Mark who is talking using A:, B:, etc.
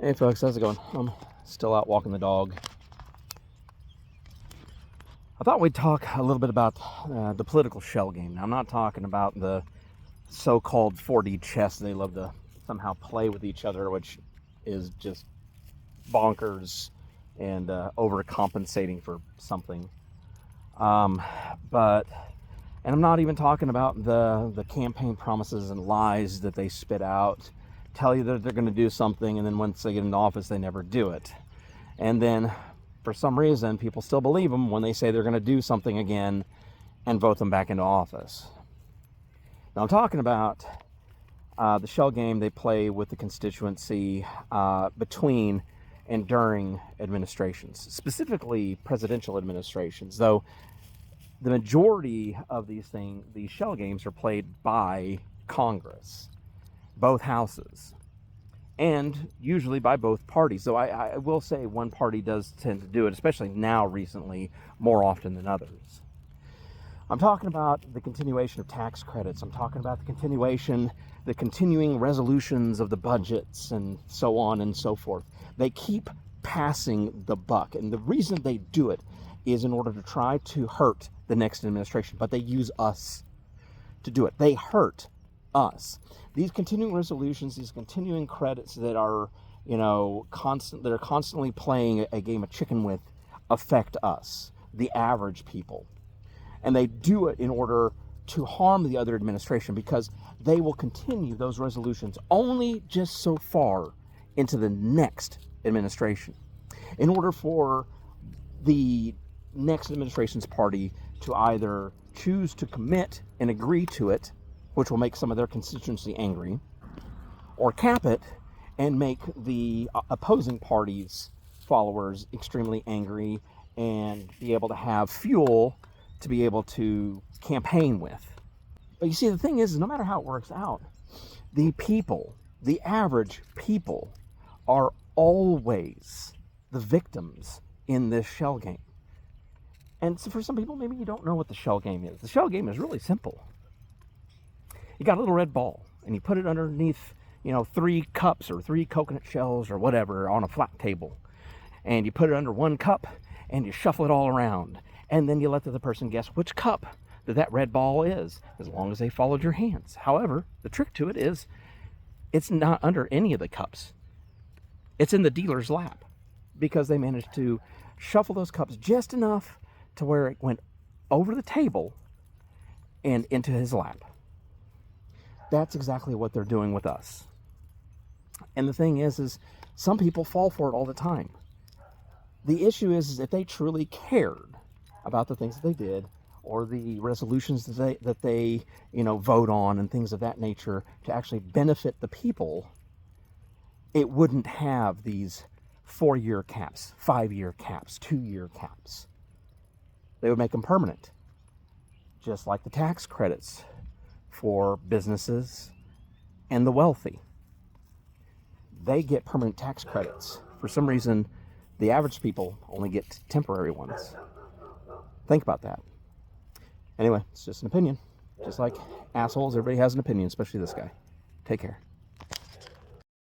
A: Hey folks, how's it going? I'm still out walking the dog. I thought we'd talk a little bit about the political shell game. Now, I'm not talking about the so-called 4D chess they love to somehow play with each other, which is just bonkers and overcompensating for something. And I'm not even talking about the campaign promises and lies that they spit out, tell you that they're going to do something, and then once they get into office, they never do it. And then, for some reason, people still believe them when they say they're going to do something again and vote them back into office. Now, I'm talking about the shell game they play with the constituency between and during administrations, specifically presidential administrations, though the majority of these shell games are played by Congress, both houses, and usually by both parties. Though I will say one party does tend to do it, especially now recently, more often than others. I'm talking about the continuation of tax credits. I'm talking about the continuing resolutions of the budgets and so on and so forth. They keep passing the buck, and the reason they do it is in order to try to hurt the next administration, but they use us to do it. They hurt us. These continuing resolutions, these continuing credits that are, constantly playing a game of chicken with, affect us, the average people. And they do it in order to harm the other administration, because they will continue those resolutions only just so far into the next administration. In order for the next administration's party to either choose to commit and agree to it, which will make some of their constituency angry, or cap it and make the opposing party's followers extremely angry and be able to have fuel to be able to campaign with. But you see, the thing is no matter how it works out, the people, the average people, are always the victims in this shell game. And so for some people, maybe you don't know what the shell game is. The shell game is really simple. You got a little red ball, and you put it underneath, 3 cups or 3 coconut shells or whatever on a flat table. And you put it under one cup, and you shuffle it all around. And then you let the other person guess which cup that red ball is, as long as they followed your hands. However, the trick to it is it's not under any of the cups. It's in the dealer's lap, because they managed to shuffle those cups just enough to where it went over the table and into his lap. That's exactly what they're doing with us. And the thing is some people fall for it all the time. The issue is if they truly cared about the things that they did, or the resolutions that they vote on and things of that nature to actually benefit the people, it wouldn't have these 4-year caps, 5-year caps, 2-year caps. They would make them permanent, just like the tax credits for businesses and the wealthy. They get permanent tax credits. For some reason, the average people only get temporary ones. Think about that. Anyway, it's just an opinion. Just like assholes, everybody has an opinion, especially this guy. Take care.